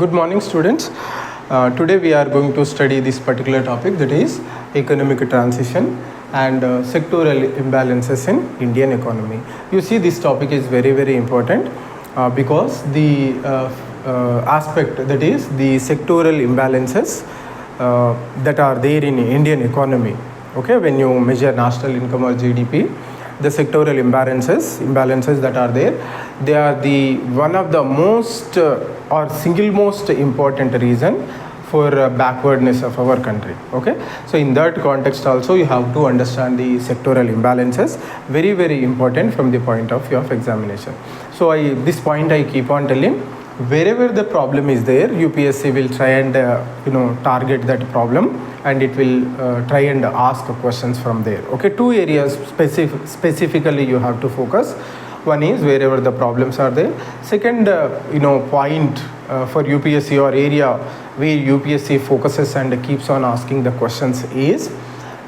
Good morning, students. Today we are going to study this particular topic, that is economic transition and sectoral imbalances in Indian economy. You see, this topic is very important because the aspect, that is the sectoral imbalances that are there in Indian economy. Okay, when you measure national income or GDP, the sectoral imbalances that are there, they are the one of the most or single most important reason for backwardness of our country. Okay, so in that context also you have to understand the sectoral imbalances, very important from the point of view of examination. So this point I keep on telling, wherever the problem is there, UPSC will try and target that problem, and it will try and ask questions from there. Okay, two areas specifically you have to focus. One is wherever the problems are there. Second point for UPSC or area where UPSC focuses and keeps on asking the questions is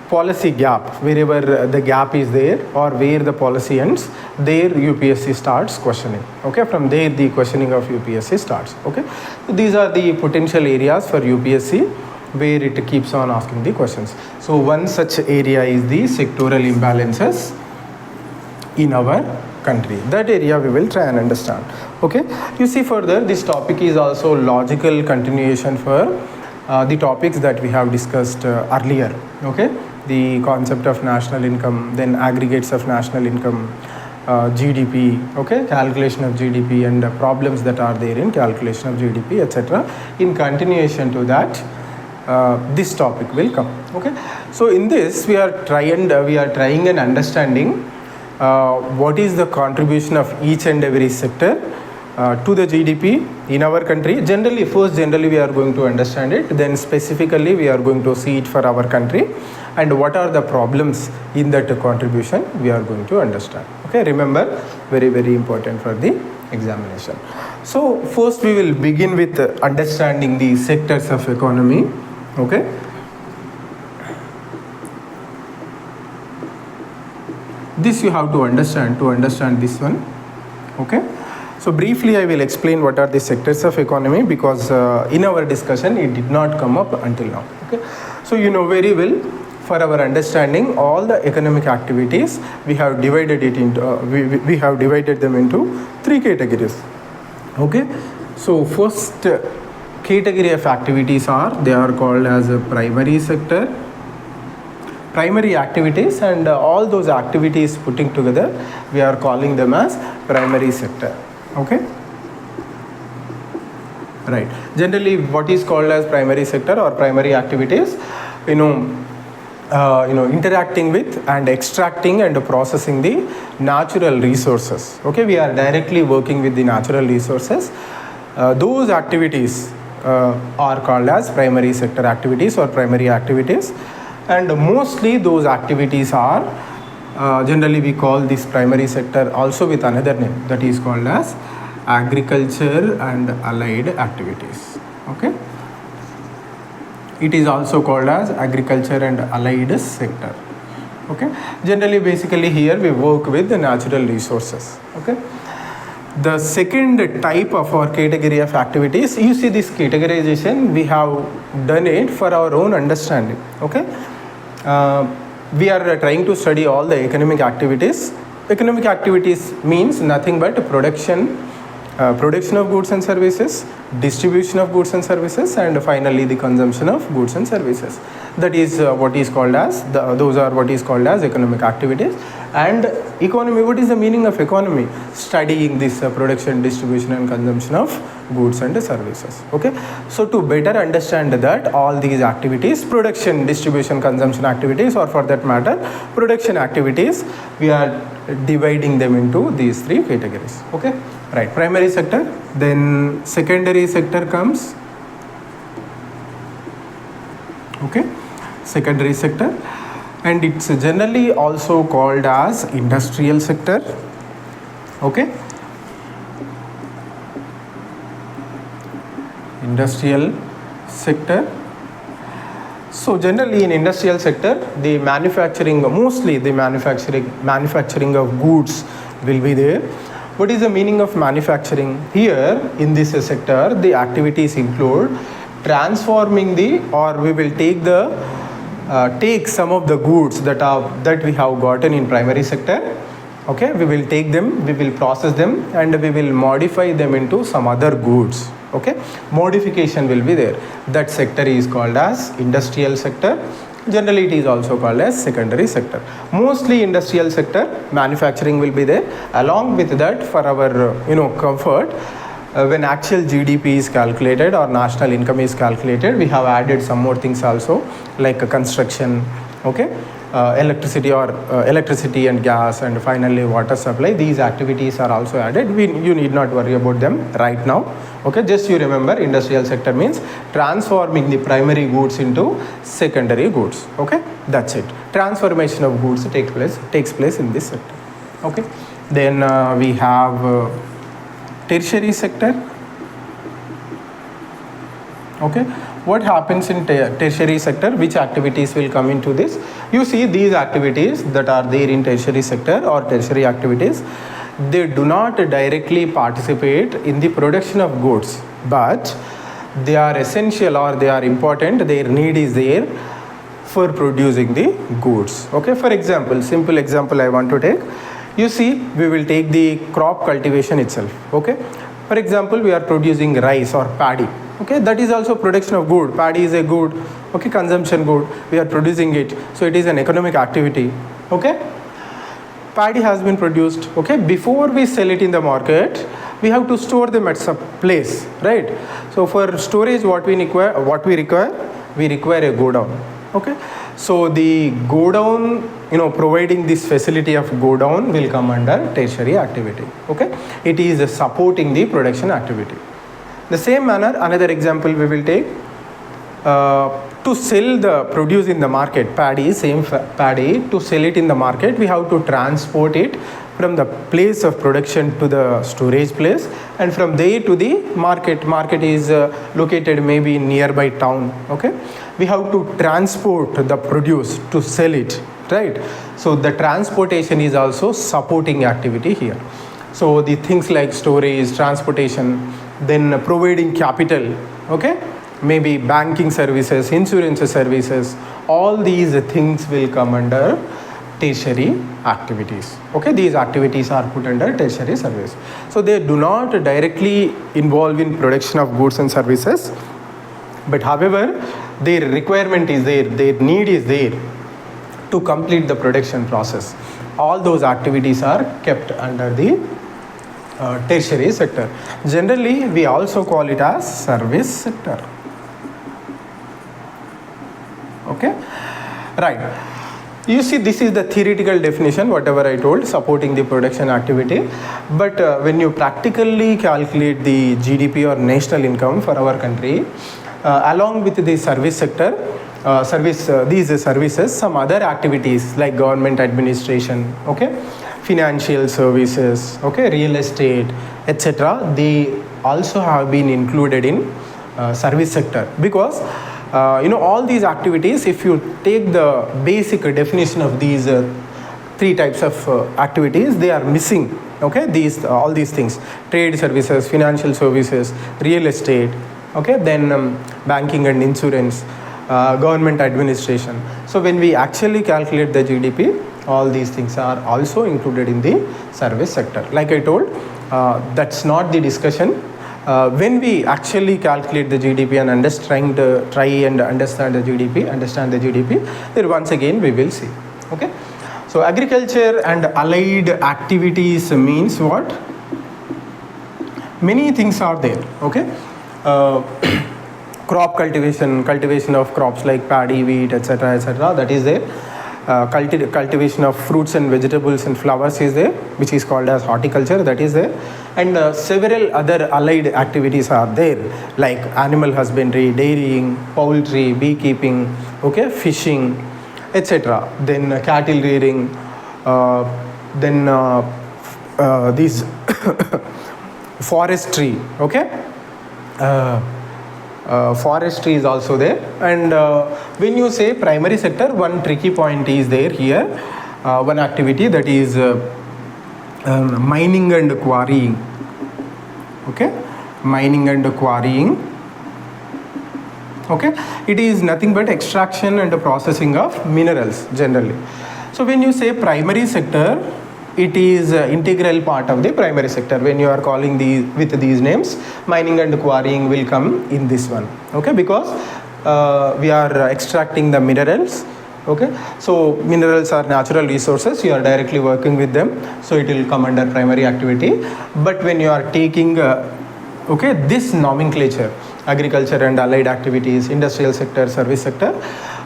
policy gap. Wherever the gap is there or where the policy ends, there UPSC starts questioning. Okay, from there the questioning of UPSC starts. Okay, so these are the potential areas for UPSC where it keeps on asking the questions. So one such area is the sectoral imbalances in our country. That area we will try and understand. Okay, you see, further this topic is also logical continuation for the topics that we have discussed earlier. Okay, the concept of national income, then aggregates of national income, GDP, okay, calculation of GDP and problems that are there in calculation of GDP, etc. In continuation to that, this topic will come. Okay, so in this we are trying and understanding what is the contribution of each and every sector to the GDP in our country. Generally we are going to understand it, then specifically we are going to see it for our country, and what are the problems in that contribution we are going to understand. Okay, remember, very important for the examination. So first we will begin with understanding the sectors of economy. Okay, this you have to understand this one. Okay, so briefly I will explain what are the sectors of economy, because in our discussion it did not come up until now. Okay, so you know very well, for our understanding all the economic activities we have divided it into we have divided them into three categories. Okay, so first category of activities they are called as a primary sector, primary activities, and all those activities putting together we are calling them as primary sector. Okay, right. Generally what is called as primary sector or primary activities, interacting with and extracting and processing the natural resources. Okay, we are directly working with the natural resources. Those activities are called as primary sector activities or primary activities, and mostly those activities are generally we call this primary sector also with another name, that is called as agriculture and allied activities. Okay, it is also called as agriculture and allied sector. Okay, generally basically here we work with the natural resources. Okay, the second type of our category of activities, you see this categorization we have done it for our own understanding. Okay, we are trying to study all the economic activities. Economic activities means nothing but production of goods and services, distribution of goods and services, and finally the consumption of goods and services. That is what is called as those are what is called as economic activities. And economy, what is the meaning of economy? Studying this production, distribution and consumption of goods and services. Okay, so to better understand that all these activities, production, distribution, consumption activities, or for that matter production activities, we are dividing them into these three categories. Okay, right. Primary sector, then secondary sector comes. Okay, secondary sector, and it's generally also called as industrial sector. Okay, industrial sector. So generally in industrial sector, the manufacturing, mostly the manufacturing of goods will be there. What is the meaning of manufacturing? Here in this sector, the activities include transforming or we will take some of the goods that we have gotten in primary sector. Okay, we will take them, we will process them, and we will modify them into some other goods. Okay, modification will be there. That sector is called as industrial sector. Generally it is also called as secondary sector. Mostly industrial sector, manufacturing will be there. Along with that, for our comfort, when actual GDP is calculated or national income is calculated, we have added some more things also, like construction, okay, electricity and gas, and finally water supply. These activities are also added. You need not worry about them right now. Okay, just you remember, industrial sector means transforming the primary goods into secondary goods. Okay, that's it. Transformation of goods takes place in this sector. Okay, then we have tertiary sector. Okay, what happens in tertiary sector? Which activities will come into this? You see, these activities that are there in tertiary sector or tertiary activities, they do not directly participate in the production of goods, but they are essential or they are important. Their need is there for producing the goods. Okay, for example, simple example I want to take. You see, we will take the crop cultivation itself. Okay, for example, we are producing rice or paddy. Okay, that is also production of good. Paddy is a good, okay, consumption good. We are producing it, so it is an economic activity. Okay, paddy has been produced. Okay, before we sell it in the market, we have to store them at some place, right? So for storage, what we require, we require a godown. Okay, so the godown, providing this facility of godown will come under tertiary activity. Okay, it is supporting the production activity. The same manner, another example we will take, to sell the produce in the market, paddy, same paddy, to sell it in the market, we have to transport it from the place of production to the storage place, and from there to the market. Market is located maybe in nearby town. Okay, we have to transport the produce to sell it, right? So the transportation is also supporting activity here. So the things like storage, transportation, then providing capital, okay, maybe banking services, insurance services, all these things will come under tertiary activities. Okay, these activities are put under tertiary service. So they do not directly involve in production of goods and services, but however, their requirement is there, their need is there to complete the production process. All those activities are kept under the tertiary sector. Generally, we also call it as service sector. Okay, right. You see, this is the theoretical definition, whatever I told, supporting the production activity. But when you practically calculate the GDP or national income for our country, along with the service sector, these services, some other activities like government administration, okay, financial services, okay, real estate, etc., they also have been included in service sector, because all these activities, if you take the basic definition of these three types of activities, they are missing. Okay, all these things: trade services, financial services, real estate, okay, then banking and insurance, government administration. So when we actually calculate the GDP, all these things are also included in the service sector. Like I told, that's not the discussion. When we actually calculate the GDP and try and understand the GDP, then once again we will see. Okay, so agriculture and allied activities means what? Many things are there. Okay, crop cultivation of crops like paddy, wheat, etc., that is there. Cultivation of fruits and vegetables and flowers is there, which is called as horticulture, that is there. And several other allied activities are there, like animal husbandry, dairying, poultry, beekeeping, okay, fishing, etc. Then cattle rearing, then these forestry, okay, forestry is also there. And when you say primary sector, one tricky point is there here, one activity, that is mining and quarrying. Okay, mining and quarrying. Okay, it is nothing but extraction and processing of minerals generally. So when you say primary sector, it is integral part of the primary sector. When you are calling these with these names, mining and quarrying will come in this one. Okay, because we are extracting the minerals. Okay, so minerals are natural resources, you are directly working with them, so it will come under primary activity. But when you are taking okay, this nomenclature, agriculture and allied activities, industrial sector, service sector,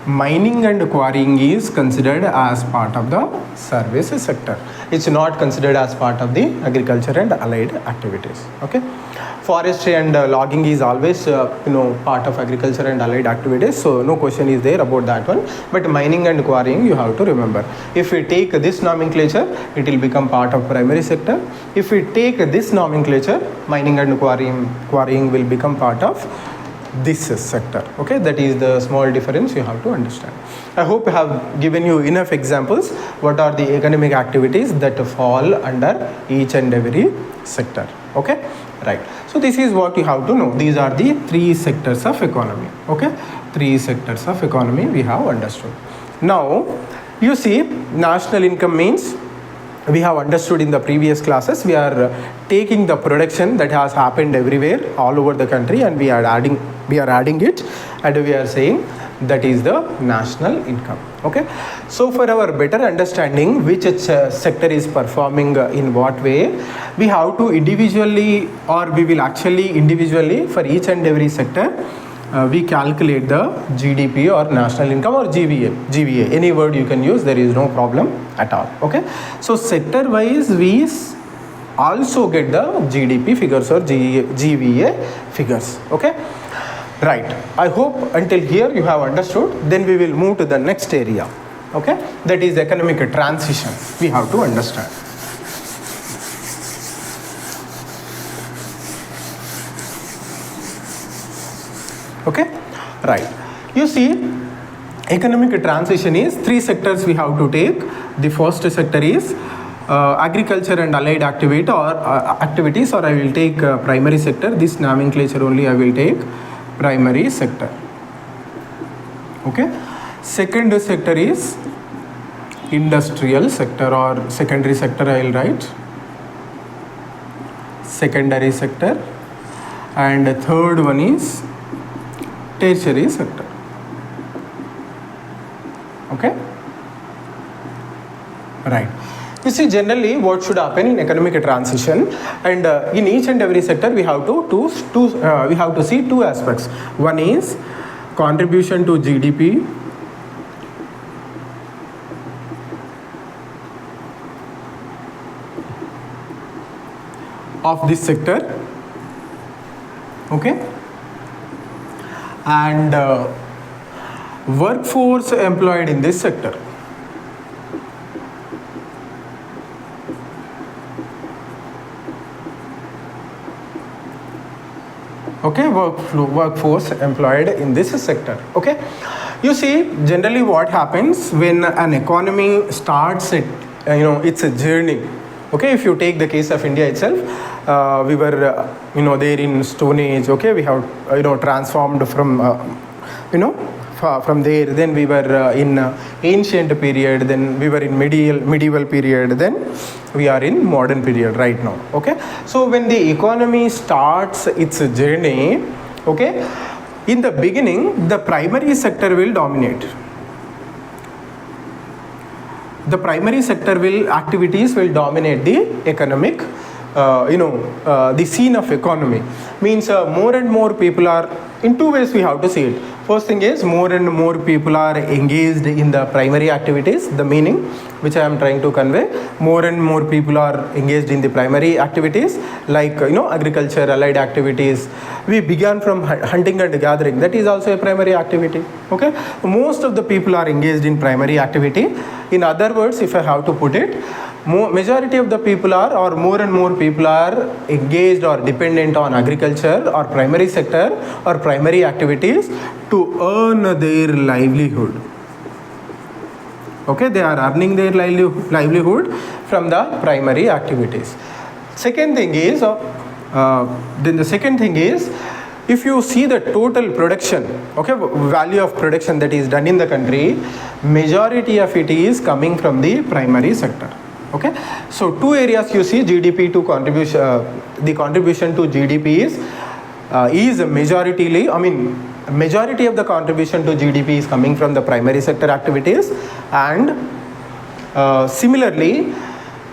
mining and quarrying is considered as part of the service sector. It's not considered as part of the agriculture and allied activities. Okay, forestry and logging is always part of agriculture and allied activities, so no question is there about that one. But mining and quarrying you have to remember. If we take this nomenclature, it will become part of primary sector. If we take this nomenclature, mining and quarrying will become part of this sector. Okay, that is the small difference you have to understand. I hope I have given you enough examples what are the economic activities that fall under each and every sector. Okay, right. So this is what you have to know. These are the three sectors of economy. Okay, three sectors of economy we have understood. Now you see, national income means we have understood in the previous classes. We are taking the production that has happened everywhere all over the country, and we are adding it, and we are saying that is the national income. Okay, so for our better understanding which sector is performing in what way, we have to individually, or we will actually individually for each and every sector we calculate the GDP or national income or GVA, any word you can use, there is no problem at all. Okay, so sector wise we also get the GDP figures or GVA figures. Okay, right. I hope until here you have understood. Then we will move to the next area. Okay, that is economic transition. We have to understand. Okay, right. You see, economic transition is three sectors we have to take. The first sector is agriculture and allied activities, or I will take primary sector. This nomenclature only I will take primary sector. Okay, second sector is industrial sector, or secondary sector I will write secondary sector, and third one is tertiary sector. Okay, right. You see, generally what should happen in economic transition, and in each and every sector we have to see two aspects. One is contribution to GDP, of this sector. Okay, and workforce employed in this sector. Okay, workforce employed in this sector. Okay, you see, generally what happens when an economy starts it's a journey. Okay, if you take the case of India itself, we were there in Stone Age. Okay, we have transformed from from there, then we were in ancient period, then we were in medieval period, then we are in modern period right now. Okay, so when the economy starts its journey, okay, in the beginning the primary sector will dominate. The primary sector activities will dominate the economic the scene of economy. Means more and more people are, in two ways we have to see it. First thing is, more and more people are engaged in the primary activities, the meaning which I am trying to convey. More and more people are engaged in the primary activities, like agriculture, allied activities. We began from hunting and gathering, that is also a primary activity. Okay, most of the people are engaged in primary activity. In other words, if I have to put it, majority of the people are, or more and more people are engaged or dependent on agriculture or primary sector or primary activities to earn their livelihood. Okay, they are earning their livelihood from the primary activities. Second thing is, then the second thing is, if you see the total production, okay, value of production that is done in the country, majority of it is coming from the primary sector. Okay, so two areas you see GDP to contribution, the contribution to GDP is majority of the contribution to GDP is coming from the primary sector activities, and similarly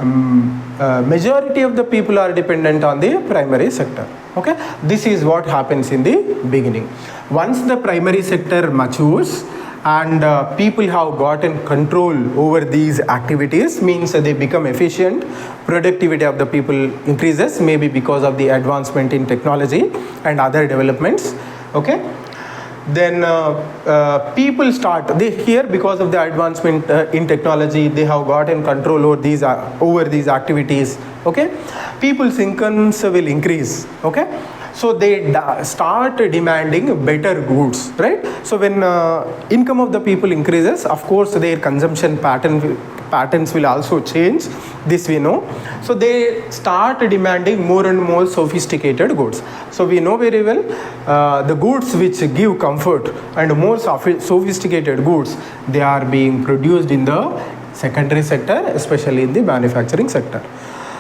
majority of the people are dependent on the primary sector. Okay, this is what happens in the beginning. Once the primary sector matures and people have gotten control over these activities, means they become efficient, productivity of the people increases, maybe because of the advancement in technology and other developments. Okay, then people start, here because of the advancement in technology, they have gotten control over these activities. Okay, people's incomes will increase. Okay, so they start demanding better goods, right? So when income of the people increases, of course their consumption patterns will also change, this we know. So they start demanding more and more sophisticated goods. So we know very well the goods which give comfort and more sophisticated goods, they are being produced in the secondary sector, especially in the manufacturing sector.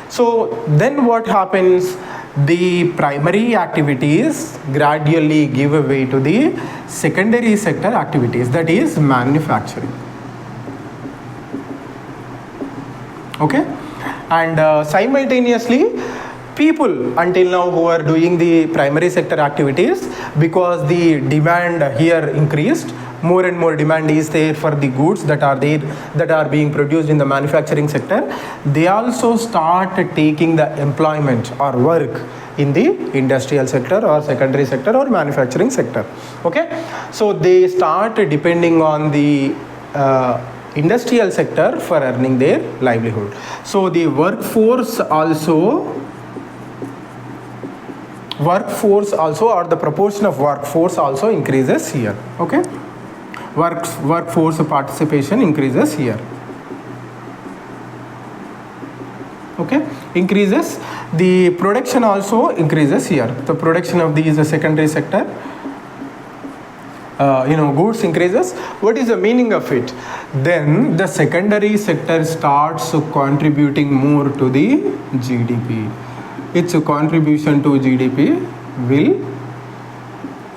So then what happens? The primary activities gradually give way to the secondary sector activities, that is manufacturing. Okay, and simultaneously people until now who are doing the primary sector activities, because the demand here increased, more and more demand is there for the goods that are being produced in the manufacturing sector, they also start taking the employment or work in the industrial sector or secondary sector or manufacturing sector. Okay, so they start depending on the industrial sector for earning their livelihood. So the workforce also, or the proportion of workforce also increases here. Okay, workforce participation increases here. Okay, increases, the production also increases here. The production of these secondary sector goods increases. What is the meaning of it? Then the secondary sector starts contributing more to the GDP. Its contribution to GDP will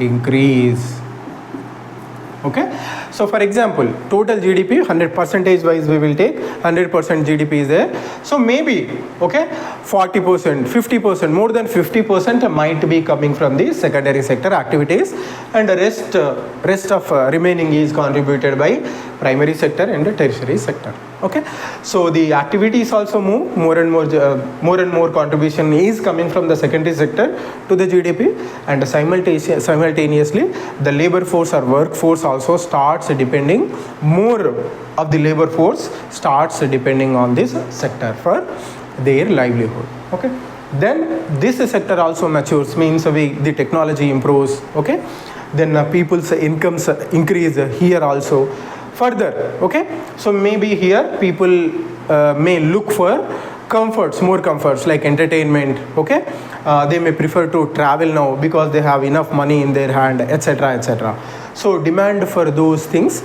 increase. Okay, so for example, total GDP 100% wise we will take 100% GDP is there. So maybe, okay, 40%, 50%, more than 50% might be coming from the secondary sector activities, and the rest of remaining is contributed by primary sector and the tertiary sector. Okay, so the activities also move, more and more contribution is coming from the secondary sector to the GDP, and simultaneously the labor force or workforce also starts depending, more of the labor force starts depending on this sector for their livelihood. Okay, then this sector also matures, means the technology improves. Okay, then people's incomes increase here also further. Okay, so maybe here people may look for more comforts like entertainment. Okay, they may prefer to travel now because they have enough money in their hand, etc., etc. So demand for those things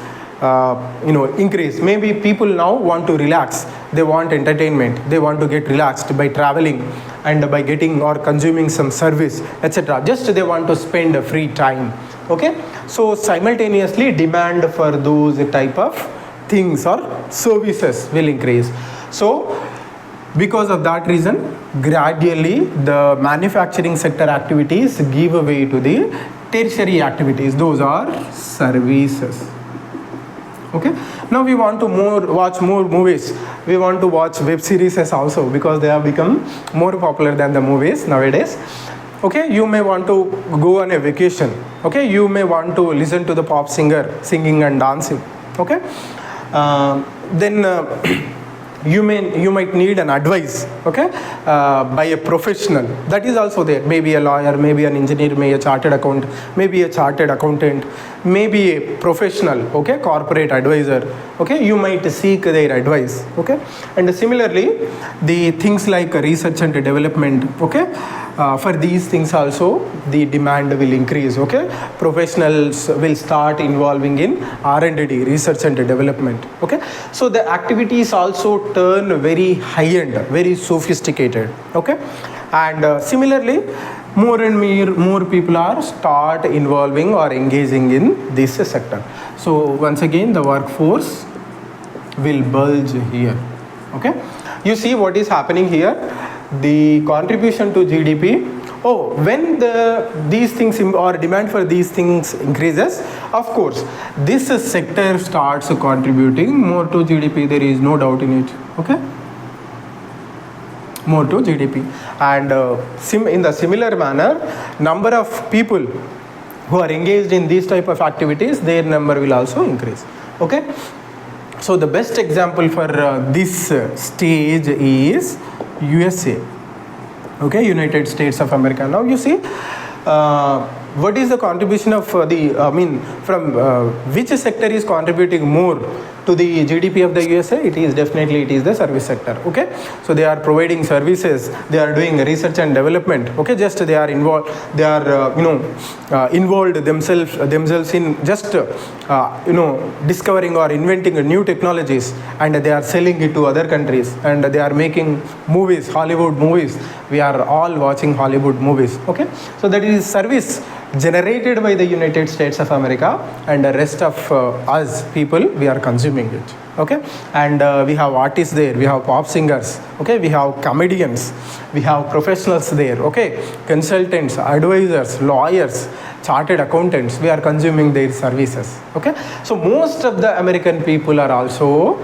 increase. Maybe people now want to relax, they want entertainment, they want to get relaxed by traveling and by getting or consuming some service, etc. Just they want to spend a free time. Okay, so simultaneously demand for those type of things or services will increase. So because of that reason, gradually the manufacturing sector activities give way to the tertiary activities, those are services. Okay, now we want to watch more movies, we want to watch web series also, because they have become more popular than the movies nowadays. Okay, you may want to go on a vacation. Okay, you may want to listen to the pop singer singing and dancing. Okay, then you might need an advice, okay, by a professional. That is also there. Maybe a lawyer, maybe an engineer, maybe a chartered accountant, maybe a chartered accountant, maybe a professional, okay, corporate advisor, okay. You might seek their advice, okay. And similarly, the things like research and development, okay, for these things also the demand will increase, okay. Professionals will start involving in R&D, research and development, okay. So the activities also turn very high-end, very sophisticated, okay. And similarly, more and more people are start involving or engaging in this sector. So once again, the workforce will bulge here, okay. You see what is happening here. The contribution to GDP, when these things or demand for these things increases, of course this sector starts contributing more to GDP. There is no doubt in it, okay, more to GDP. And in the similar manner, number of people who are engaged in these type of activities, their number will also increase, okay. So the best example for this stage is USA, okay, United States of America. Now you see, what is the contribution of from which sector is contributing more to the GDP of the USA? It is the service sector, okay. So they are providing services, they are doing research and development, okay. Just they are involved, they are involved themselves in just discovering or inventing new technologies, and they are selling it to other countries, and they are making movies, Hollywood movies. We are all watching Hollywood movies, okay. So that is service generated by the United States of America, and the rest of us people, we are consuming it, okay. And we have artists there, we have pop singers, okay, we have comedians, we have professionals there, okay, consultants, advisors, lawyers, chartered accountants. We are consuming their services, okay. So most of the American people are also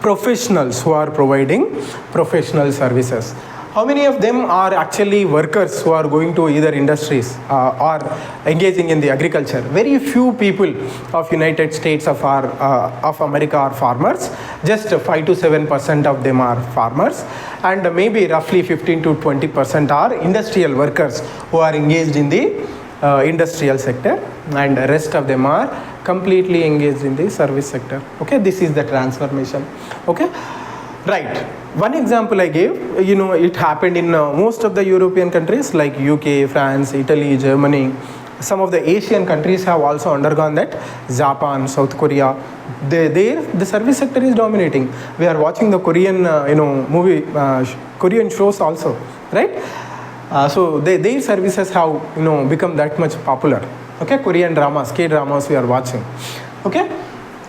professionals who are providing professional services. How many of them are actually workers who are going to either industries or engaging in the agriculture? Very few people of United States of America are farmers. Just 5 to 7% of them are farmers, and maybe roughly 15 to 20% are industrial workers who are engaged in the industrial sector, and the rest of them are completely engaged in the service sector, okay. This is the transformation, okay. Right. One example I gave, it happened in most of the European countries like UK, France, Italy, Germany. Some of the Asian countries have also undergone that. Japan, South Korea. The service sector is dominating. We are watching the Korean, movie, Korean shows also, right? So their services have, become that much popular. Okay, Korean dramas, K-dramas we are watching. Okay.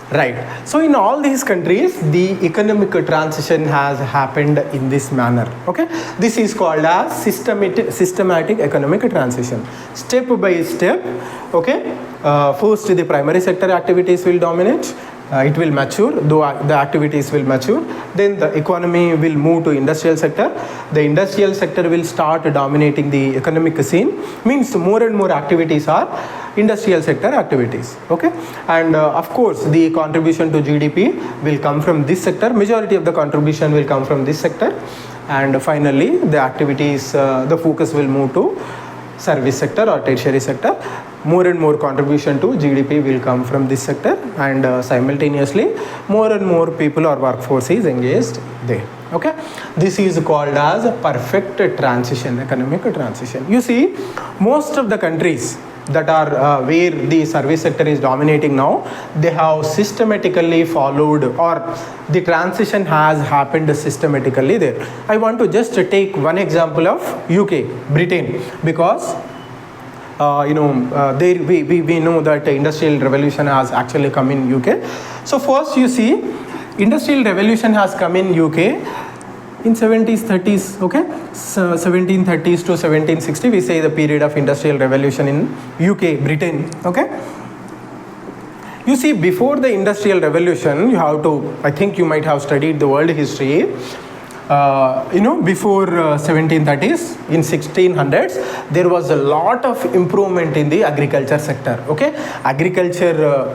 Right. So in all these countries, the economic transition has happened in this manner. Okay. This is called as systematic economic transition. Step by step. Okay. First, the primary sector activities will dominate. It will mature, though the activities will mature. Then the economy will move to industrial sector. The industrial sector will start dominating the economic scene. Means more and more activities are industrial sector activities, okay. And of course the contribution to GDP will come from this sector. Majority of the contribution will come from this sector, and finally the activities, the focus will move to service sector or tertiary sector. More and more contribution to GDP will come from this sector, and simultaneously more and more people or workforce is engaged there, okay. This is called as a perfect transition, economic transition. You see, most of the countries that are where the service sector is dominating now, they have systematically followed, or the transition has happened systematically there. I want to just take one example of UK, Britain, because there we know that the industrial revolution has actually come in UK. So first you see, industrial revolution has come in UK in 70s, 30s, okay. So 1730s to 1760, we say the period of industrial revolution in UK, Britain, okay. You see, before the industrial revolution, you have to, I think you might have studied the world history. before 1730s, in 1600s, there was a lot of improvement in the agriculture sector. Okay, agriculture,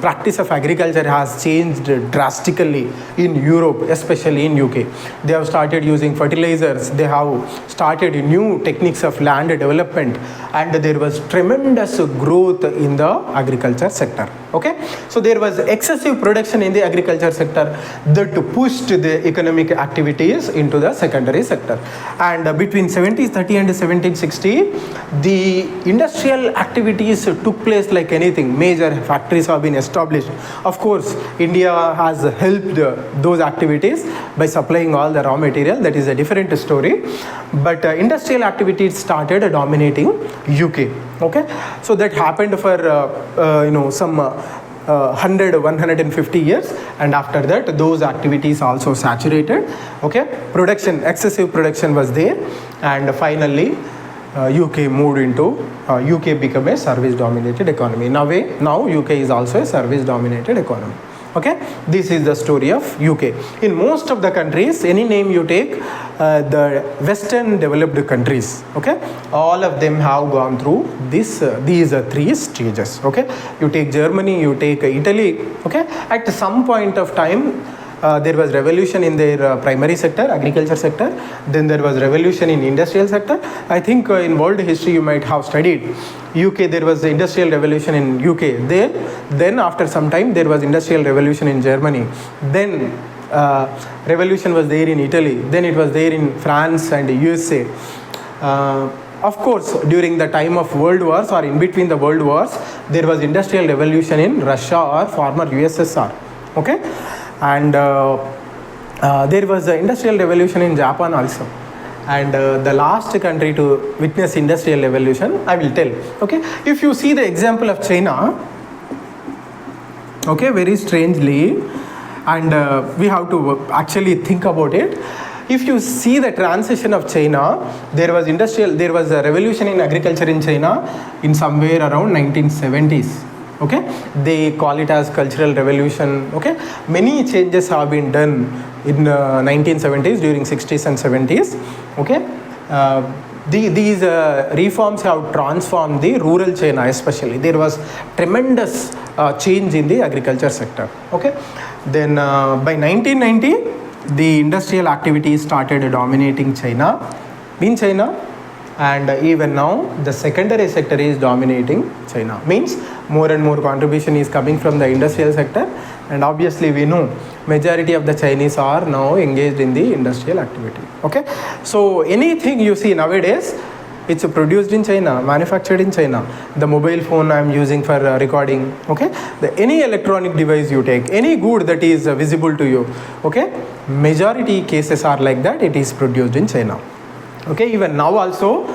practice of agriculture has changed drastically in Europe, especially in UK. They have started using fertilizers. They have started new techniques of land development, and there was tremendous growth in the agriculture sector. Okay, so there was excessive production in the agriculture sector that pushed the economic activities into the secondary sector. And between 1730 and 1760, the industrial activities took place like anything. Major factories have been established. Of course, India has helped those activities by supplying all the raw material. That is a different story. But industrial activities started dominating UK. Okay, so that happened for some 150 years, and after that those activities also saturated. Okay, excessive production was there, and finally UK moved into UK became a service dominated economy. Now UK is also a service dominated economy. Okay, this is the story of UK. In most of the countries, any name you take, the Western developed countries, okay, all of them have gone through these three stages. Okay, you take Germany, you take Italy. Okay, at some point of time, there was revolution in their primary sector, agriculture sector. Then there was revolution in industrial sector. I think in world history you might have studied UK. There was the industrial revolution in UK. Then after some time there was industrial revolution in Germany. Then revolution was there in Italy. Then it was there in France and USA. Of course, during the time of world wars or in between the world wars, there was industrial revolution in Russia or former USSR. Okay. And there was an industrial revolution in Japan also. And the last country to witness industrial revolution, I will tell. Okay, if you see the example of China, okay, very strangely, and we have to actually think about it. If you see the transition of China, there was a revolution in agriculture in China in somewhere around 1970s. Okay, they call it as cultural revolution. Okay, many changes have been done in 1970s, during 60s and 70s. Okay, these reforms have transformed the rural China, especially. There was tremendous change in the agriculture sector. Okay, then by 1990, the industrial activities started dominating China. And even now the secondary sector is dominating China. Means more and more contribution is coming from the industrial sector, and obviously we know majority of the Chinese are now engaged in the industrial activity. Okay, so anything you see nowadays, it's produced in China, manufactured in China. The mobile phone I am using for recording. Okay, any electronic device you take, any good that is visible to you, okay, majority cases are like that, it is produced in China. Okay, even now also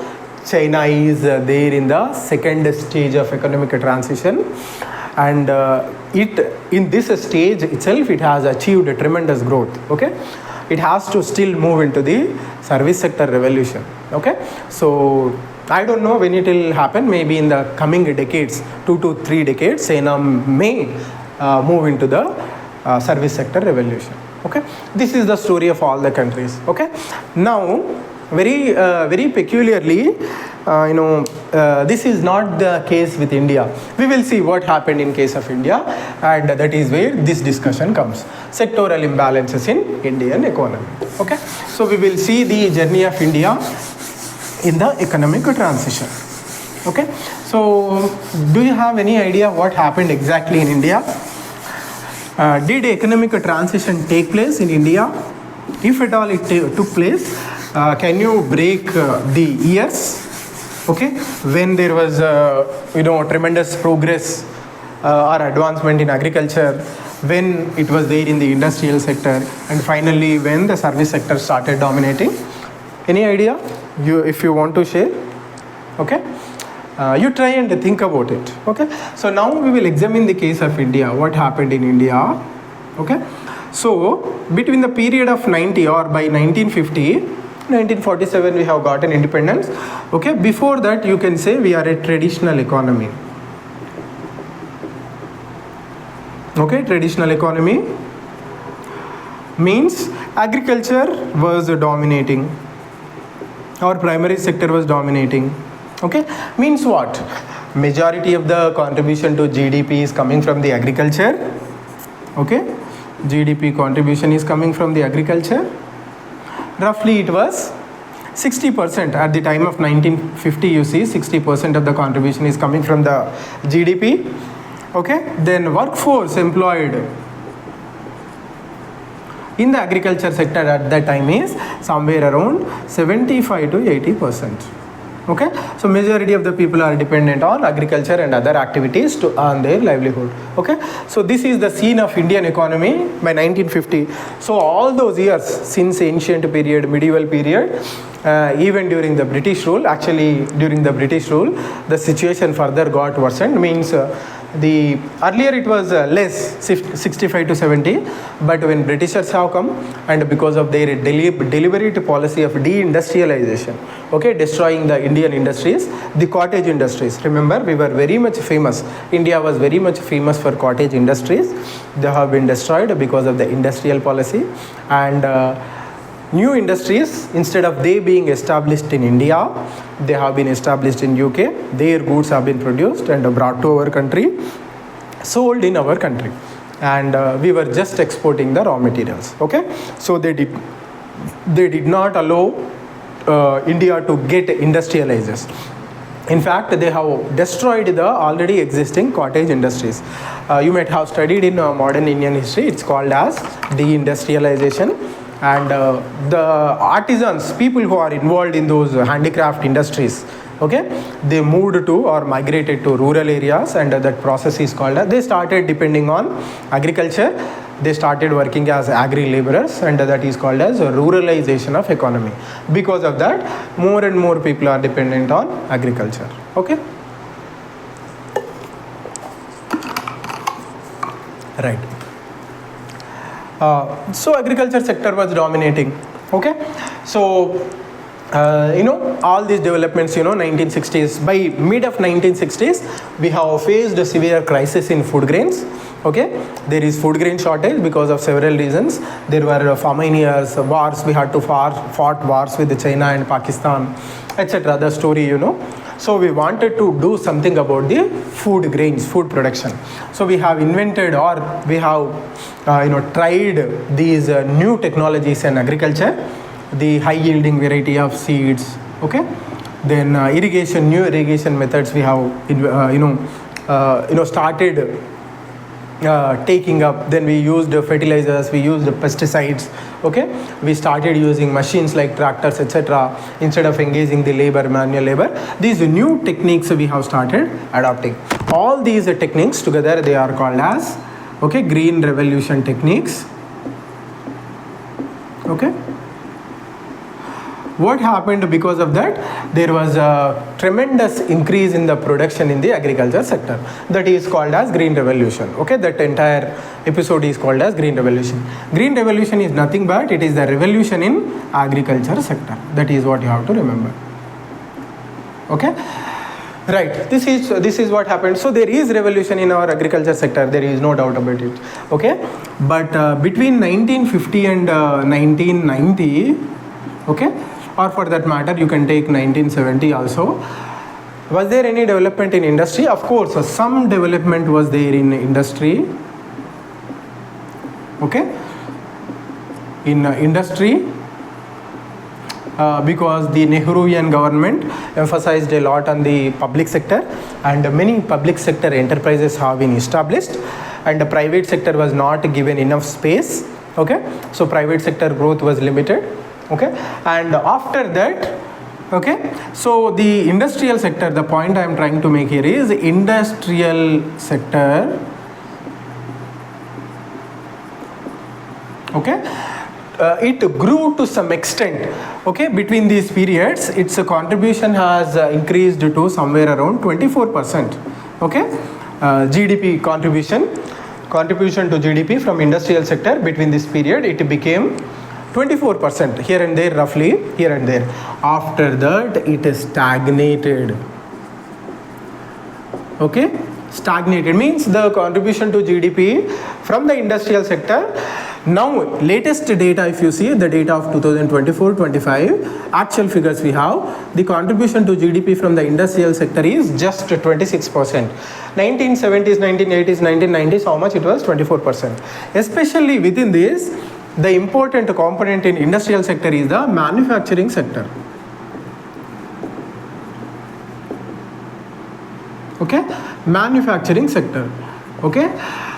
China is there in the second stage of economic transition, and in this stage itself it has achieved a tremendous growth. Okay, it has to still move into the service sector revolution. Okay, so I don't know when it will happen. Maybe in the coming decades, 2 to 3 decades, China may move into the service sector revolution. Okay, this is the story of all the countries. Okay, now very peculiarly, this is not the case with India. We will see what happened in case of India, and that is where this discussion comes. Sectoral imbalances in Indian economy. Okay, so we will see the journey of India in the economic transition. Okay, so do you have any idea what happened exactly in India? Did economic transition take place in India? If at all it took place, can you break the years? Okay, when there was tremendous progress or advancement in agriculture, when it was there in the industrial sector, and finally when the service sector started dominating. Any idea? If you want to share. Okay, you try and think about it. Okay, so now we will examine the case of India. What happened in India? Okay, so between the period of 90 or by 1947 we have gotten independence. Okay, before that you can say we are a traditional economy. Okay, traditional economy means agriculture was dominating, or primary sector was dominating. Okay, means what? Majority of the contribution to GDP is coming from the agriculture. Okay, GDP contribution is coming from the agriculture. Roughly it was 60% at the time of 1950. You see, 60% of the contribution is coming from the GDP. Okay, then workforce employed in the agriculture sector at that time is somewhere around 75 to 80%. Okay, so majority of the people are dependent on agriculture and other activities to earn their livelihood. Okay, so this is the scene of Indian economy by 1950. So all those years since ancient period, medieval period, even during the British rule, actually during the British rule, the situation further got worsened. Means the earlier it was less, 65 to 70, but when Britishers have come, and because of their deliberate policy of deindustrialization, okay, destroying the Indian industries, the cottage industries, remember we were very much famous, India was very much famous for cottage industries. They have been destroyed because of the industrial policy, and new industries, instead of they being established in India, they have been established in UK. Their goods have been produced and brought to our country, sold in our country, and we were just exporting the raw materials. Okay, so they did not allow India to get industrialized. In fact, they have destroyed the already existing cottage industries. You might have studied in modern Indian history, it's called as deindustrialization. And the artisans, people who are involved in those handicraft industries, okay, they moved to or migrated to rural areas, and that process is called, they started depending on agriculture, they started working as agri laborers, and that is called as ruralization of economy. Because of that, more and more people are dependent on agriculture. Okay, right. So agriculture sector was dominating. Okay, so all these developments, 1960s, by mid of 1960s, we have faced a severe crisis in food grains. Okay, there is food grain shortage because of several reasons. There were famine years, wars, we had to fought wars with China and Pakistan, etc. The story, So we wanted to do something about the food grains, food production. So we have invented, or we have tried these new technologies in agriculture, the high yielding variety of seeds. Okay, then new irrigation methods we have started taking up. Then we used fertilizers, we used pesticides. Okay, we started using machines like tractors, etc. instead of engaging the manual labor. These new techniques we have started adopting. All these techniques together, they are called as green revolution techniques. Okay, what happened because of that? There was a tremendous increase in the production in the agriculture sector. That is called as green revolution. Okay, that entire episode is called as green revolution. Green revolution is nothing but it is the revolution in agriculture sector. That is what you have to remember. Okay, right. This is what happened. So there is revolution in our agriculture sector. There is no doubt about it. Okay, but between 1950 and 1990, okay, or for that matter, you can take 1970 also. Was there any development in industry? Of course, some development was there in industry. Okay, in industry, because the Nehruvian government emphasized a lot on the public sector, and many public sector enterprises have been established, and the private sector was not given enough space. Okay, so private sector growth was limited. Okay, and after that, okay, so the industrial sector, the point I am trying to make here is industrial sector, okay, it grew to some extent. Okay, between these periods, its contribution has increased to somewhere around 24%. Okay, GDP contribution to GDP from industrial sector between this period, it became 24% here and there, roughly here and there. After that, it is stagnated. Okay, stagnated means the contribution to GDP from the industrial sector Now latest data, if you see the data of 2024-25 actual figures, we have the contribution to GDP from the industrial sector is just 26%. 1970s, 1980s, 1990s, how much it was? 24%. Especially within this, the important component in industrial sector is the manufacturing sector. Okay, manufacturing sector. Okay,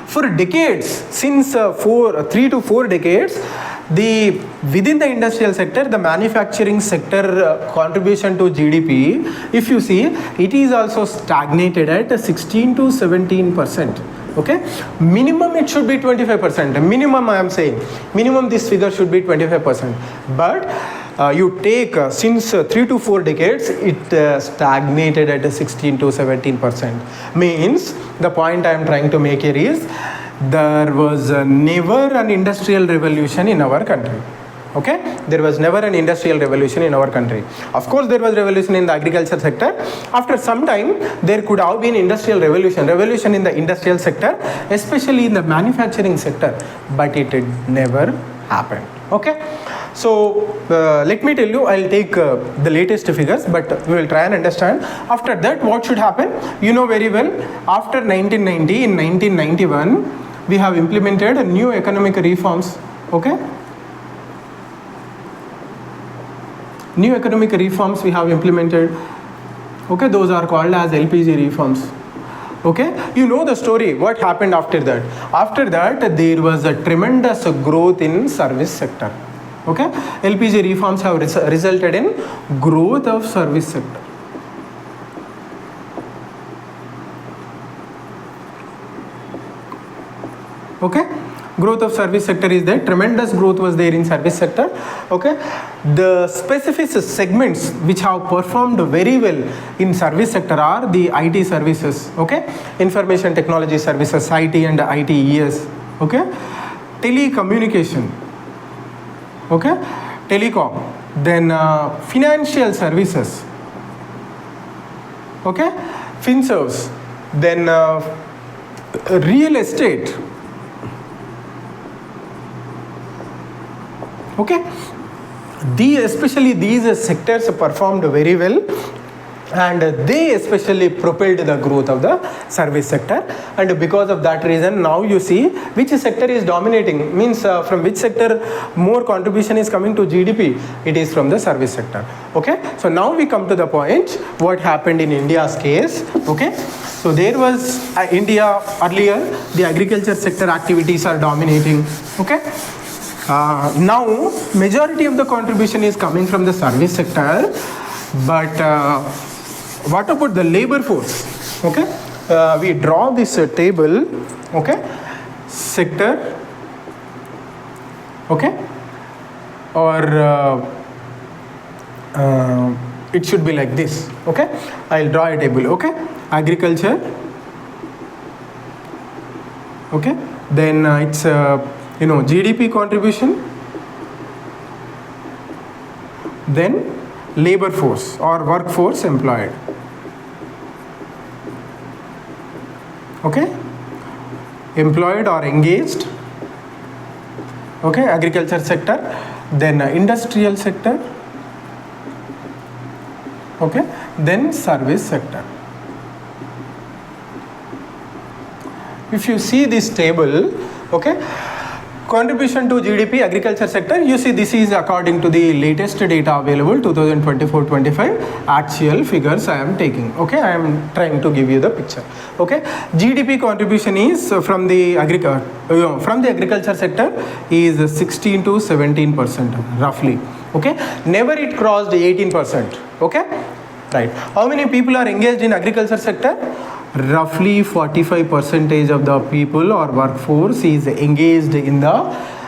for decades, since 3 to 4 decades, within the industrial sector, the manufacturing sector contribution to GDP, if you see, it is also stagnated at 16 to 17%. Okay, minimum it should be 25%. Minimum, I am saying, minimum this figure should be 25%. But you take since 3 to 4 decades, it stagnated at 16 to 17%. Means the point I am trying to make here is there was never an industrial revolution in our country. Okay, there was never an industrial revolution in our country. Of course, there was revolution in the agriculture sector. After some time, there could have been industrial revolution in the industrial sector, especially in the manufacturing sector, but it never happened. Okay, so let me tell you, I'll take the latest figures, but we will try and understand. After that, what should happen? You know very well, after 1990, in 1991, we have implemented new economic reforms. Okay, new economic reforms we have implemented. Okay, those are called as LPG reforms. Okay, you know the story, what happened after that? After that, there was a tremendous growth in service sector. Okay, LPG reforms have resulted in growth of service sector. Okay, growth of service sector is there. Tremendous growth was there in service sector. Okay, the specific segments which have performed very well in service sector are the IT services. Okay, information technology services, IT and ITES. Okay, telecommunication. Okay, telecom. Then financial services. Okay, FinServes. Then real estate. Okay, especially these sectors performed very well, and they especially propelled the growth of the service sector. And because of that reason, now you see which sector is dominating, means from which sector more contribution is coming to GDP. It is from the service sector. Okay, so now we come to the point what happened in India's case. Okay, so there was India earlier, the agriculture sector activities are dominating. Okay, now majority of the contribution is coming from the service sector, but what about the labor force? Okay, we draw this table. Okay, sector. Okay, or it should be like this. Okay, I'll draw a table. Okay, agriculture. Okay, then it's GDP contribution, then labor force or workforce employed. Okay, employed or engaged. Okay, agriculture sector, then industrial sector. Okay, then service sector. If you see this table, okay, contribution to GDP, agriculture sector, you see this is according to the latest data available, 2024-25 actual figures I am taking. Okay, I am trying to give you the picture. Okay, GDP contribution is from the agriculture sector is 16 to 17% roughly. Okay, never it crossed 18%. Okay, right. How many people are engaged in agriculture sector? Roughly 45% of the people or workforce is engaged in the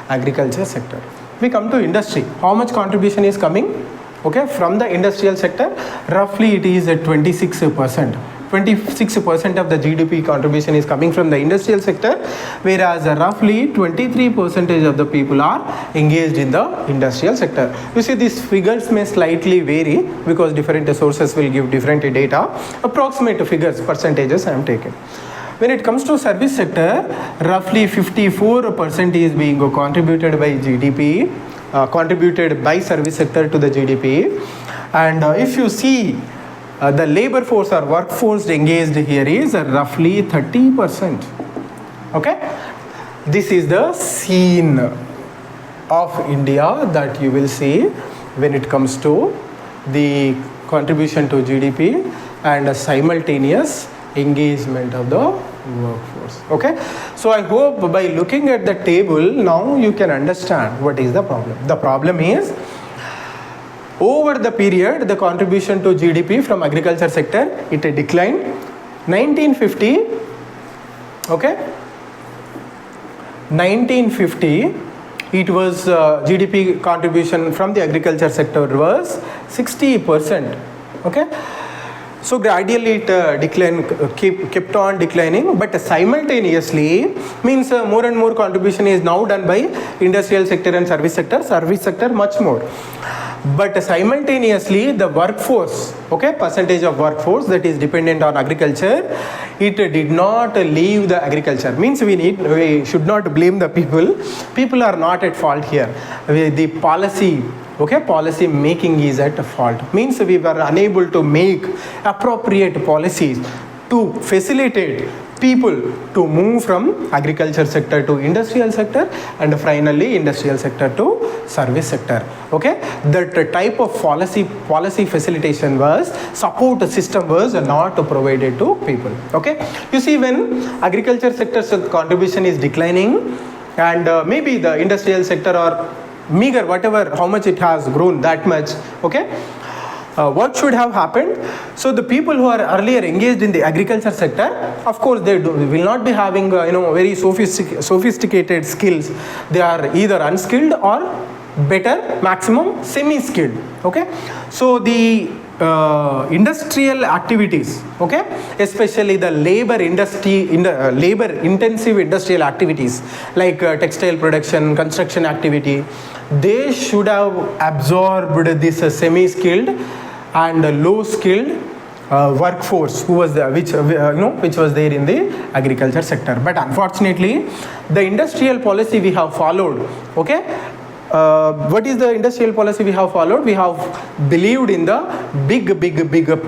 agriculture sector. We come to industry. How much contribution is coming? Okay, from the industrial sector, roughly it is at 26%. 26% of the GDP contribution is coming from the industrial sector, whereas roughly 23% of the people are engaged in the industrial sector. You see, these figures may slightly vary because different sources will give different data. Approximate figures, percentages I am taking. When it comes to service sector, roughly 54% is being contributed by GDP, contributed by service sector to the GDP. And if you see the labor force or workforce engaged here is roughly 30%. Okay, this is the scene of India that you will see when it comes to the contribution to GDP and a simultaneous engagement of the workforce. Okay, so I hope by looking at the table now you can understand what is the problem. The problem is, over the period, the contribution to GDP from agriculture sector, it declined. 1950, okay, 1950, it was GDP contribution from the agriculture sector was 60%. Okay, so gradually it kept on declining, but simultaneously means more and more contribution is now done by industrial sector and service sector much more. But simultaneously the workforce, okay, percentage of workforce that is dependent on agriculture, it did not leave the agriculture. Means we should not blame the people are not at fault here. The policy, okay, policy making is at fault. Means we were unable to make appropriate policies to facilitate people to move from agriculture sector to industrial sector and finally industrial sector to service sector. Okay, that type of policy facilitation was, support system was not provided to people. Okay, you see, when agriculture sector's contribution is declining and maybe the industrial sector or meager, whatever, how much it has grown, that much, okay, what should have happened? So the people who are earlier engaged in the agriculture sector, of course they will not be having very sophisticated skills. They are either unskilled or better maximum semi-skilled. Okay, so the industrial activities, okay, especially the labor intensive industrial activities like textile production, construction activity, they should have absorbed this semi-skilled and low-skilled workforce who was which was there in the agriculture sector. But unfortunately, the industrial policy we have followed, okay, what is the industrial policy we have followed? We have believed in the big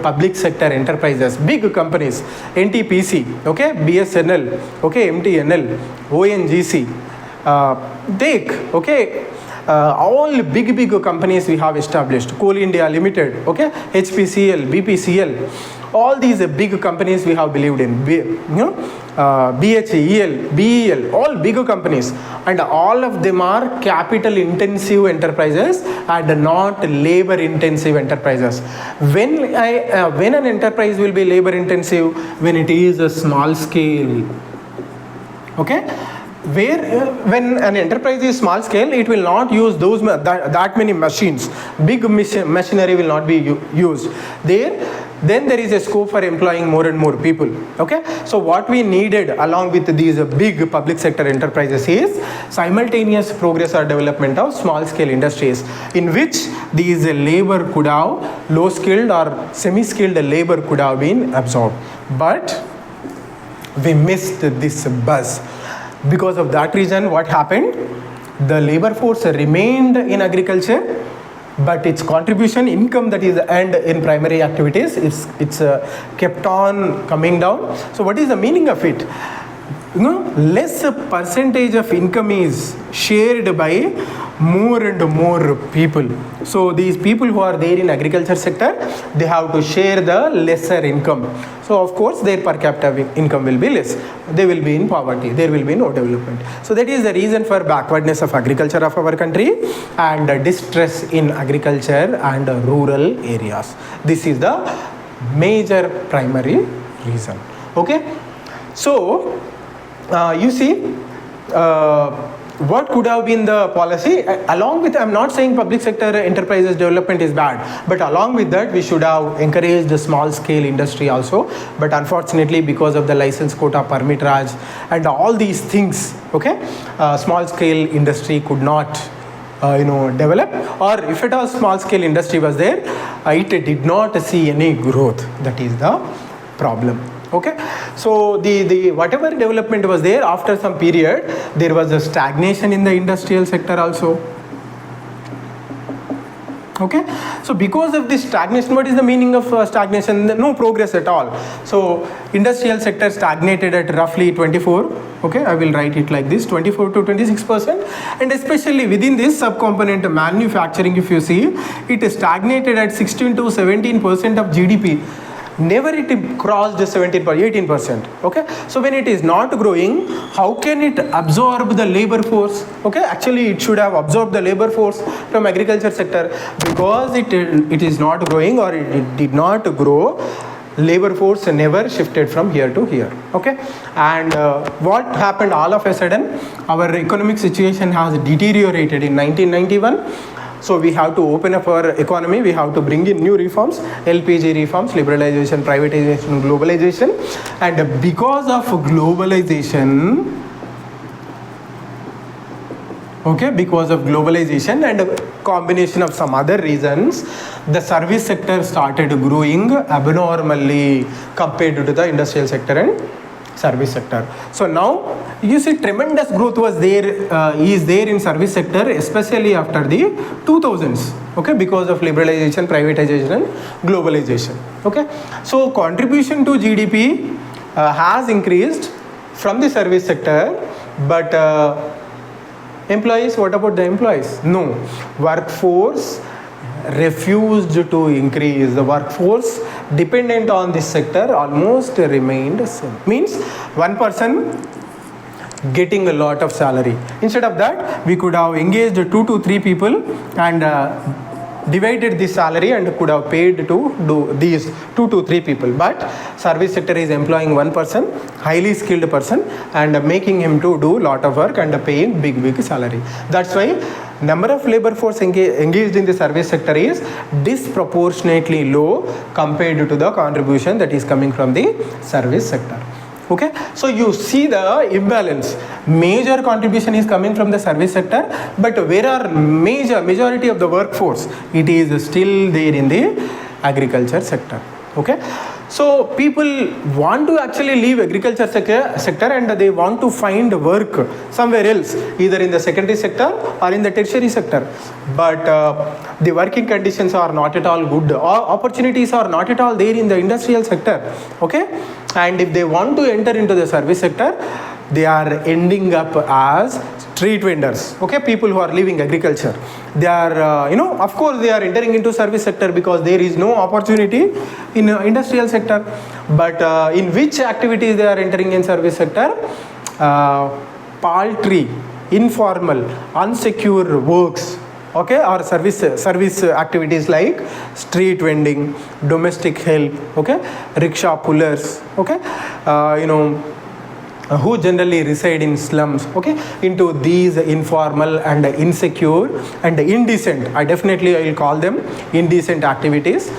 public sector enterprises, big companies, NTPC, okay, BSNL, okay, MTNL, ONGC, DEC, okay, all big companies we have established, Coal India Limited, okay, HPCL, BPCL, all these big companies we have believed in, BHEL, BEL, all bigger companies, and all of them are capital intensive enterprises and not labor intensive enterprises. When an enterprise will be labor intensive? When it is a small scale, okay. When an enterprise is small scale, it will not use that many machines. Big machinery will not be used. Then there is a scope for employing more and more people. Okay, so what we needed along with these big public sector enterprises is simultaneous progress or development of small scale industries in which these labor could have, low skilled or semi skilled labor could have been absorbed. But we missed this buzz. Because of that reason, what happened? The labor force remained in agriculture, but its contribution, income that is earned in primary activities, it's kept on coming down. So what is the meaning of it? Less percentage of income is shared by more and more people. So these people who are there in agriculture sector, they have to share the lesser income. So of course their per capita income will be less. They will be in poverty. There will be no development. So that is the reason for backwardness of agriculture of our country and distress in agriculture and rural areas. This is the major primary reason. Okay. So you see, what could have been the policy? Along with, I'm not saying public sector enterprises development is bad, but along with that we should have encouraged the small scale industry also. But unfortunately, because of the license quota, permit raj and all these things, okay, small scale industry could not develop, or if at all small scale industry was there, it did not see any growth. That is the problem. Okay, so the whatever development was there, after some period there was a stagnation in the industrial sector also. Okay, so because of this stagnation, what is the meaning of stagnation? No progress at all. So industrial sector stagnated at roughly 24. Okay, I will write it like this: 24 to 26%, and especially within this subcomponent manufacturing, if you see, it stagnated at 16 to 17% of GDP. Never it crossed 17%, 18%. Okay, so when it is not growing, how can it absorb the labor force? Okay, actually it should have absorbed the labor force from agriculture sector. Because it is not growing, or it did not grow, labor force never shifted from here to here. Okay, and what happened all of a sudden? Our economic situation has deteriorated in 1991. So we have to open up our economy, we have to bring in new reforms, LPG reforms, liberalization, privatization, globalization. And because of globalization, okay, because of globalization and a combination of some other reasons, the service sector started growing abnormally compared to the industrial sector and service sector. So now you see tremendous growth was there, is there in service sector, especially after the 2000s. Okay, because of liberalization, privatization and globalization. Okay, so contribution to GDP has increased from the service sector, but employees, what about the employees? No, workforce refused to increase. The workforce dependent on this sector almost remained same. Means one person getting a lot of salary. Instead of that, we could have engaged 2 to 3 people and divided this salary and could have paid to do these 2 to 3 people. But service sector is employing one person, highly skilled person, and making him to do lot of work and paying big salary. That's why number of labor force engaged in the service sector is disproportionately low compared to the contribution that is coming from the service sector. Okay, so you see the imbalance. Major contribution is coming from the service sector, but where are majority of the workforce? It is still there in the agriculture sector. Okay, so people want to actually leave agriculture sector and they want to find work somewhere else, either in the secondary sector or in the tertiary sector. But the working conditions are not at all good, or opportunities are not at all there in the industrial sector. Okay, and if they want to enter into the service sector, they are ending up as street vendors. Okay, people who are leaving agriculture, they are of course they are entering into service sector because there is no opportunity in industrial sector. But in which activities they are entering in service sector? Paltry, informal, unsecure works. Okay, or service activities like street vending, domestic help, okay, rickshaw pullers, okay, who generally reside in slums. Okay, into these informal and insecure and indecent, I will call them indecent activities.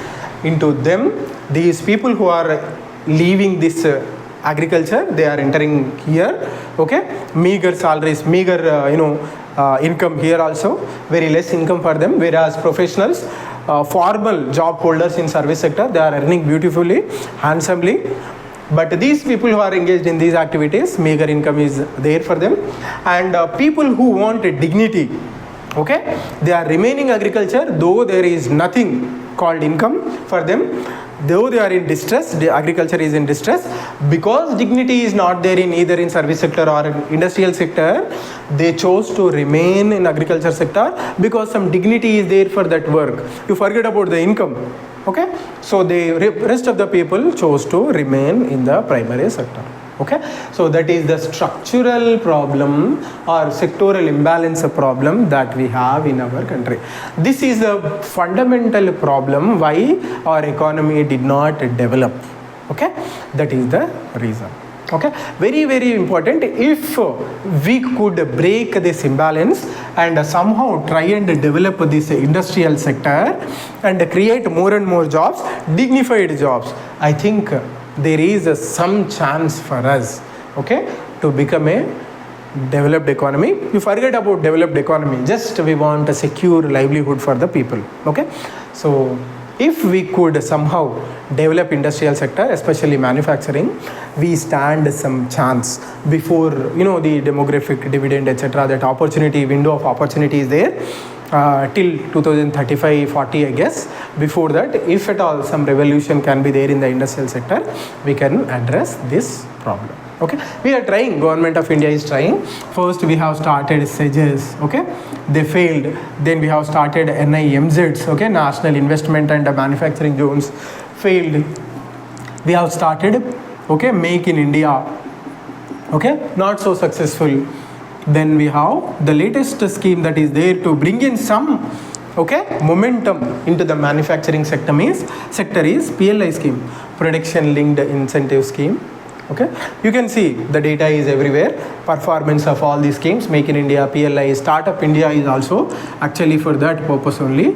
Into them, these people who are leaving this agriculture, they are entering here. Okay, meager salaries, meager income here also, very less income for them. Whereas professionals, formal job holders in service sector, they are earning beautifully, handsomely. But these people who are engaged in these activities, meager income is there for them. And people who want dignity, okay, they are remaining agriculture, though there is nothing called income for them. Though they are in distress, the agriculture is in distress, because dignity is not there in either in service sector or in industrial sector, they chose to remain in agriculture sector because some dignity is there for that work. You forget about the income. Okay, so the rest of the people chose to remain in the primary sector. Okay, so that is the structural problem or sectoral imbalance problem that we have in our country. This is a fundamental problem why our economy did not develop. Okay, that is the reason. Okay, very important. If we could break this imbalance and somehow try and develop this industrial sector and create more and more jobs, dignified jobs, I think there is some chance for us, okay, to become a developed economy. You forget about developed economy, just we want a secure livelihood for the people. Okay, so if we could somehow develop industrial sector, especially manufacturing, we stand some chance before, the demographic dividend, etc., that opportunity, window of opportunity is there till 2035-40, I guess. Before that, if at all some revolution can be there in the industrial sector, we can address this problem. Okay, we are trying, government of India is trying. First we have started SEGES, okay, they failed. Then we have started NIMZs, okay, National Investment and Manufacturing Zones, failed. We have started, okay, Make in India, okay, not so successful. Then we have the latest scheme that is there to bring in some, okay, momentum into the manufacturing sector is PLI scheme, Production Linked Incentive Scheme. Okay, you can see the data is everywhere, performance of all these schemes, Make in India, PLI, Startup India is also actually for that purpose only.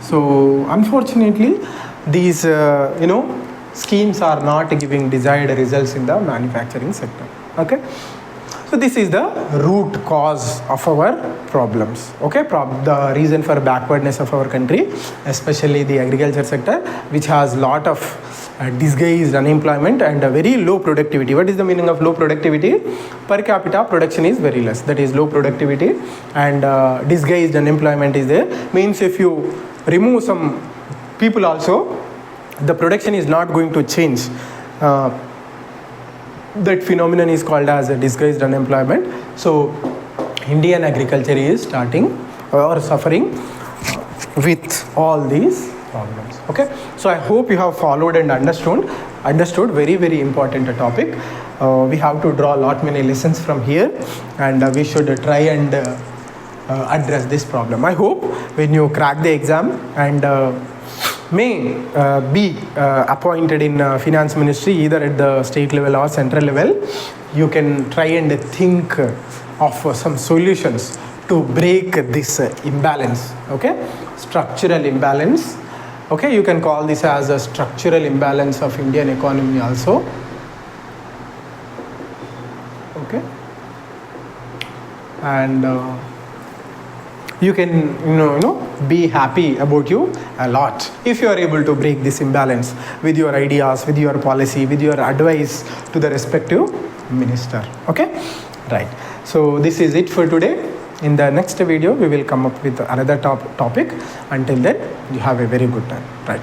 So unfortunately these schemes are not giving desired results in the manufacturing sector. Okay, so this is the root cause of our problems. Okay, the reason for backwardness of our country, especially the agriculture sector, which has lot of disguised unemployment and a very low productivity. What is the meaning of low productivity? Per capita production is very less, that is low productivity, and disguised unemployment is there. Means if you remove some people also, the production is not going to change. That phenomenon is called as a disguised unemployment. So Indian agriculture is starting or suffering with all these problems. Okay, so I hope you have followed and understood very, very important topic. We have to draw a lot many lessons from here, and we should try and address this problem. I hope when you crack the exam and may be appointed in finance ministry, either at the state level or central level, you can try and think of some solutions to break this imbalance. Okay, structural imbalance. Okay, you can call this as a structural imbalance of Indian economy also. Okay, and you can be happy about you a lot if you are able to break this imbalance with your ideas, with your policy, with your advice to the respective minister. Okay, right. So this is it for today. In the next video we will come up with another topic. Until then, you have a very good time. Right.